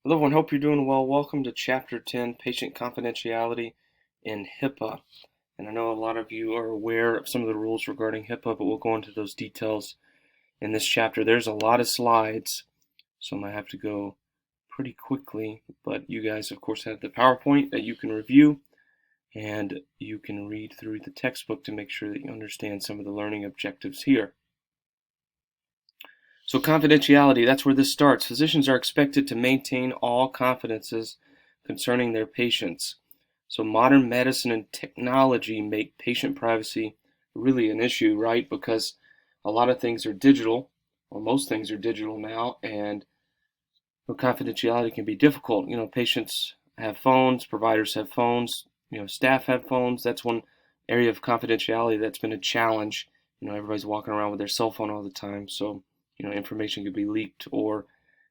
Hello, everyone. Hope you're doing well. Welcome to Chapter 10, Patient Confidentiality in HIPAA. And I know a lot of you are aware of some of the rules regarding HIPAA, but we'll go into those details in this chapter. There's a lot of slides, so I'm going to have to go pretty quickly. But you guys, of course, have the PowerPoint that you can review, and you can read through the textbook to make sure that you understand some of the learning objectives here. So confidentiality, that's where this starts. Physicians are expected to maintain all confidences concerning their patients. So modern medicine and technology make patient privacy really an issue, right? Because a lot of things are digital, or most things are digital now, and confidentiality can be difficult. Patients have phones, providers have phones, staff have phones. That's one area of confidentiality that's been a challenge. Everybody's walking around with their cell phone all the time, so information could be leaked or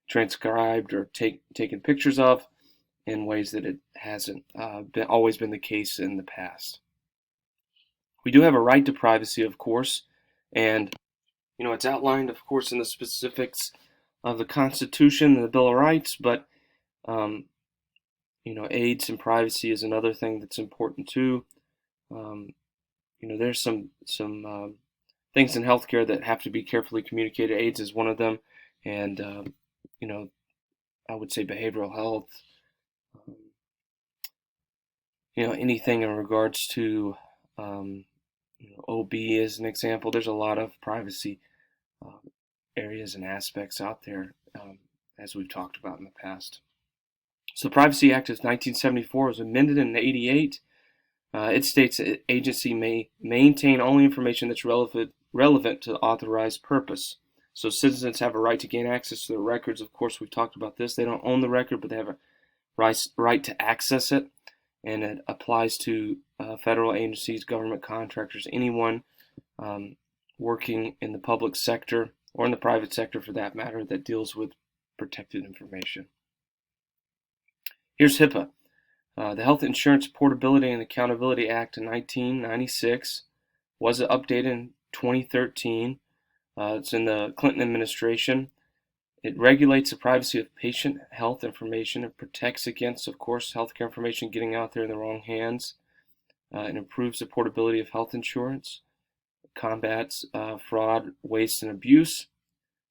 transcribed or taken pictures of in ways that it hasn't always been the case in the past. We do have a right to privacy, of course, and it's outlined, of course, in the specifics of the Constitution and the Bill of Rights, but AIDS and privacy is another thing that's important too. There's some things in healthcare that have to be carefully communicated. AIDS is one of them, and I would say behavioral health. Anything in regards to OB is an example. There's a lot of privacy areas and aspects out there, as we've talked about in the past. So the Privacy Act of 1974 was amended in 1988. It states that agency may maintain only information that's relevant to the authorized purpose. So citizens have a right to gain access to the records. Of course, we've talked about this. They don't own the record, but they have a right to access it. And it applies to federal agencies, government contractors, anyone working in the public sector or in the private sector for that matter that deals with protected information. Here's HIPAA. The Health Insurance Portability and Accountability Act in 1996 was updated in 2013. It's in the Clinton administration. It regulates the privacy of patient health information. It protects against, of course, healthcare information getting out there in the wrong hands. It improves the portability of health insurance, combats fraud, waste, and abuse,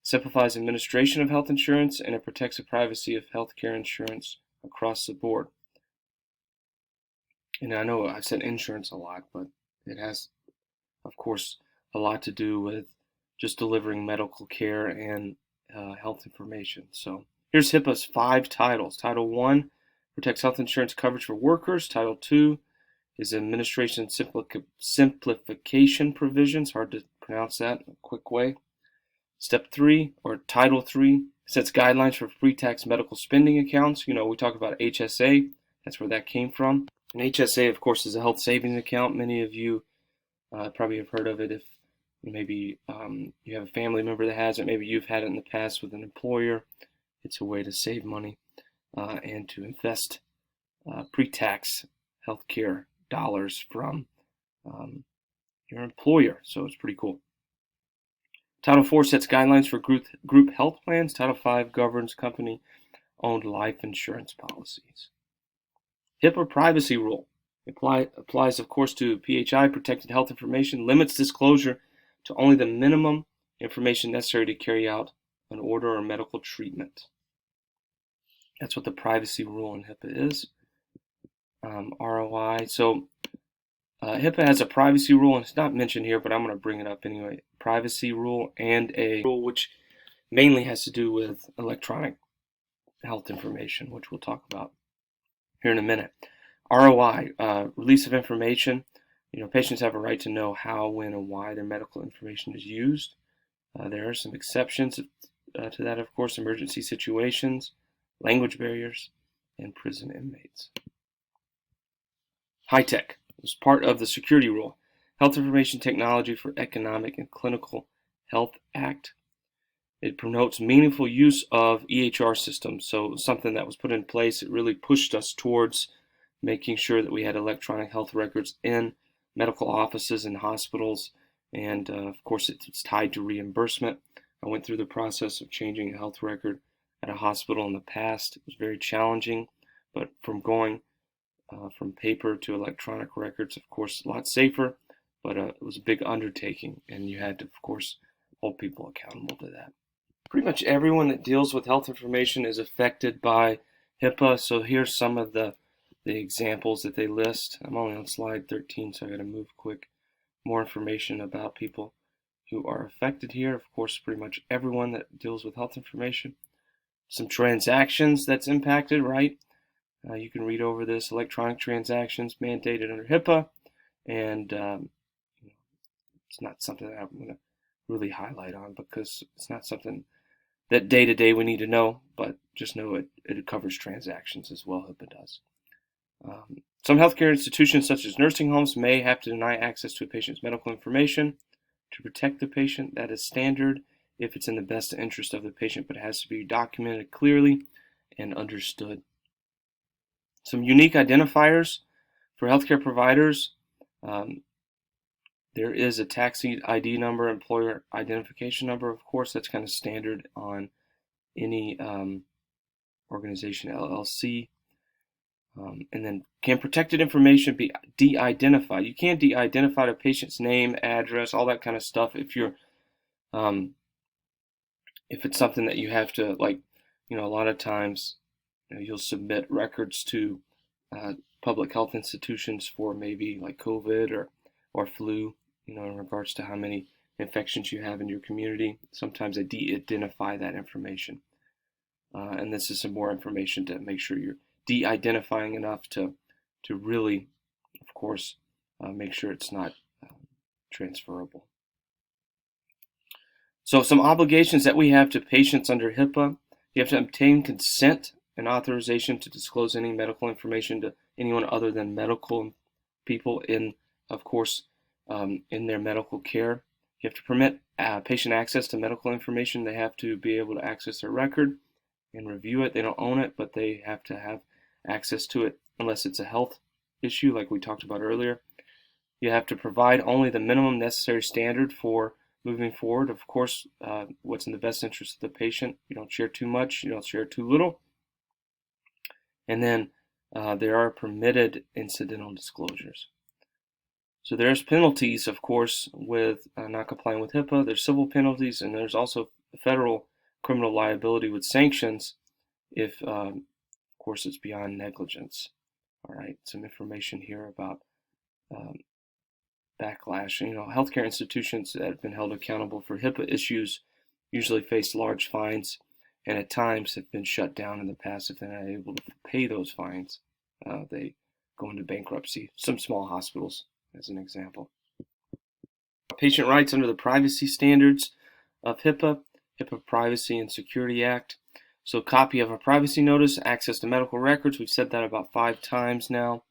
simplifies administration of health insurance, and it protects the privacy of healthcare insurance across the board. And I know I've said insurance a lot, but it has, of course, a lot to do with just delivering medical care and health information. So here's HIPAA's 5 titles. Title 1 protects health insurance coverage for workers. Title 2 is administration simplification provisions. Hard to pronounce that in a quick way. Step 3, or Title 3, sets guidelines for pre-tax medical spending accounts. We talk about HSA. That's where that came from. An HSA, of course, is a health savings account. Many of you probably have heard of it if maybe you have a family member that has it. Maybe you've had it in the past with an employer. It's a way to save money and to invest pre-tax healthcare dollars from your employer. So it's pretty cool. Title 4 sets guidelines for group health plans. Title 5 governs company-owned life insurance policies. HIPAA privacy rule applies, of course, to PHI, protected health information, limits disclosure to only the minimum information necessary to carry out an order or medical treatment. That's what the privacy rule in HIPAA is. ROI. So HIPAA has a privacy rule, and it's not mentioned here, but I'm going to bring it up anyway. Privacy rule and a rule which mainly has to do with electronic health information, which we'll talk about here in a minute. ROI, release of information. Patients have a right to know how, when, and why their medical information is used. There are some exceptions to that, of course, emergency situations, language barriers, and prison inmates. High tech is part of the security rule. Health Information Technology for Economic and Clinical Health Act. It promotes meaningful use of EHR systems. So something that was put in place, it really pushed us towards making sure that we had electronic health records in medical offices and hospitals. And of course, it's tied to reimbursement. I went through the process of changing a health record at a hospital in the past. It was very challenging, but from going from paper to electronic records, of course, a lot safer, but it was a big undertaking, and you had to, of course, hold people accountable to that. Pretty much everyone that deals with health information is affected by HIPAA, so here's some of the examples that they list. I'm only on slide 13, so I got to move quick. More information about people who are affected here. Of course, pretty much everyone that deals with health information. Some transactions that's impacted, right? You can read over this. Electronic transactions mandated under HIPAA, and it's not something that I'm going to really highlight on because it's not something that day to day we need to know, but just know it covers transactions as well. HIPAA does. Some healthcare institutions, such as nursing homes, may have to deny access to a patient's medical information to protect the patient. That is standard if it's in the best interest of the patient, but it has to be documented clearly and understood. Some unique identifiers for healthcare providers. There is a tax ID number, employer identification number, of course. That's kind of standard on any organization, LLC. And then, can protected information be de-identified? You can't de-identify the patient's name, address, all that kind of stuff if you're if it's something that you have to, like, a lot of times you'll submit records to public health institutions for maybe like COVID or flu, in regards to how many infections you have in your community. Sometimes they de-identify that information. And this is some more information to make sure you're de-identifying enough to really, of course, make sure it's not transferable. So some obligations that we have to patients under HIPAA: you have to obtain consent and authorization to disclose any medical information to anyone other than medical people in, of course, in their medical care. You have to permit patient access to medical information. They have to be able to access their record and review it. They don't own it, but they have to have access to it unless it's a health issue like we talked about earlier. You have to provide only the minimum necessary standard for moving forward. Of course, what's in the best interest of the patient. You don't share too much, you don't share too little. And then there are permitted incidental disclosures. So there's penalties, of course, with not complying with HIPAA. There's civil penalties, and there's also federal criminal liability with sanctions if, of course, it's beyond negligence. All right, some information here about backlash. Healthcare institutions that have been held accountable for HIPAA issues usually face large fines, and at times have been shut down in the past if they're not able to pay those fines. They go into bankruptcy. Some small hospitals, as an example. Patient rights under the privacy standards of HIPAA Privacy and Security Act. So copy of a privacy notice, access to medical records. We've said that about 5 times now.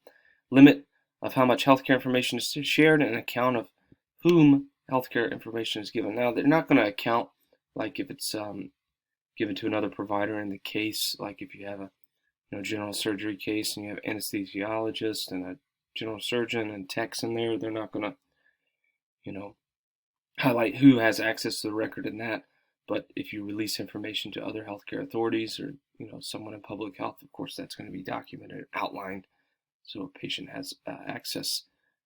Limit of how much healthcare information is shared, and an account of whom healthcare information is given. Now, they're not going to account like if it's given to another provider in the case, like if you have a general surgery case and you have anesthesiologist and a general surgeon and techs in there. They're not going to, highlight who has access to the record in that. But if you release information to other healthcare authorities or, someone in public health, of course, that's going to be documented, outlined, so a patient has access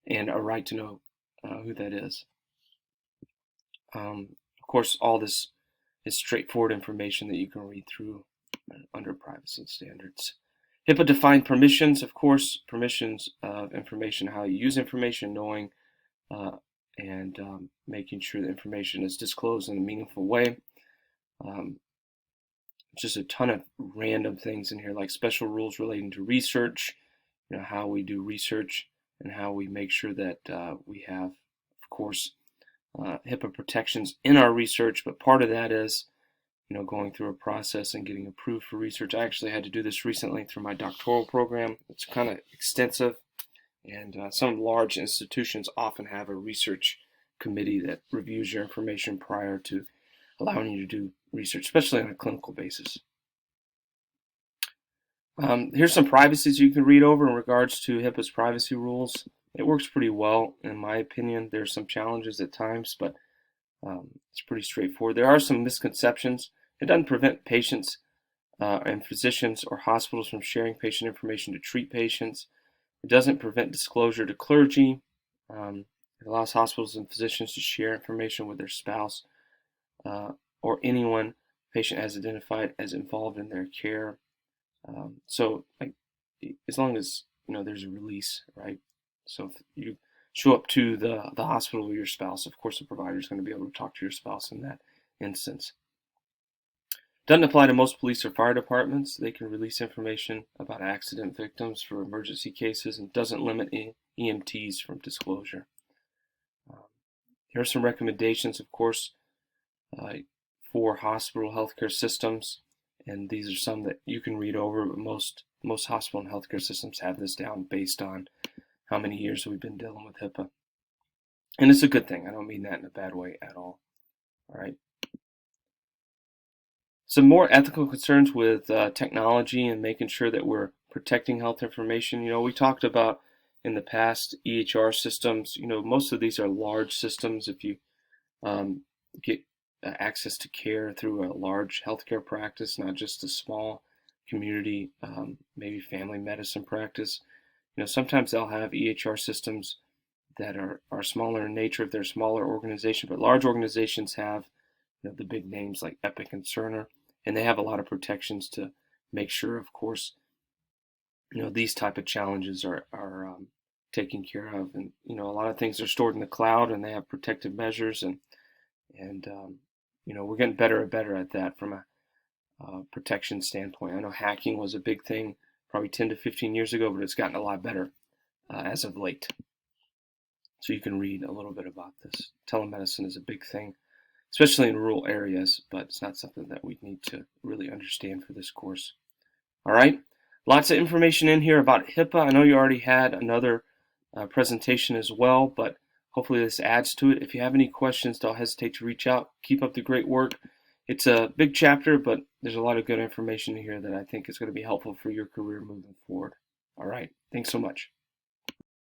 and a right to know who that is. Of course, all this is straightforward information that you can read through under privacy standards. HIPAA defined permissions, of course, permissions of information, how you use information, knowing and making sure the information is disclosed in a meaningful way. Just a ton of random things in here, like special rules relating to research, how we do research and how we make sure that we have, of course, HIPAA protections in our research, but part of that is going through a process and getting approved for research. I actually had to do this recently through my doctoral program. It's kind of extensive, and some large institutions often have a research committee that reviews your information prior to allowing you to do research, especially on a clinical basis. Here's some privacies you can read over in regards to HIPAA's privacy rules. It works pretty well, in my opinion. There's some challenges at times, but it's pretty straightforward. There are some misconceptions. It doesn't prevent patients and physicians or hospitals from sharing patient information to treat patients. It doesn't prevent disclosure to clergy. It allows hospitals and physicians to share information with their spouse uh, or anyone patient has identified as involved in their care. So, like, as long as there's a release, right? So if you show up to the hospital with your spouse, of course the provider is going to be able to talk to your spouse in that instance. Doesn't apply to most police or fire departments. They can release information about accident victims for emergency cases and doesn't limit EMTs from disclosure. Here are some recommendations, of course, for hospital healthcare systems, and these are some that you can read over, but most hospital and healthcare systems have this down based on how many years we've been dealing with HIPAA. And it's a good thing. I don't mean that in a bad way at all. All right. Some more ethical concerns with technology and making sure that we're protecting health information. We talked about in the past EHR systems. Most of these are large systems. If you get access to care through a large healthcare practice, not just a small community, maybe family medicine practice. Sometimes they'll have EHR systems that are smaller in nature if they're a smaller organization, but large organizations have the big names like Epic and Cerner, and they have a lot of protections to make sure, of course, these type of challenges are taken care of, and a lot of things are stored in the cloud, and they have protective measures, and we're getting better and better at that from a protection standpoint. I know hacking was a big thing probably 10 to 15 years ago, but it's gotten a lot better as of late. So you can read a little bit about this. Telemedicine is a big thing, especially in rural areas, but it's not something that we need to really understand for this course. All right, lots of information in here about HIPAA. I know you already had another presentation as well, but hopefully this adds to it. If you have any questions, don't hesitate to reach out. Keep up the great work. It's a big chapter, but there's a lot of good information here that I think is going to be helpful for your career moving forward. All right, thanks so much.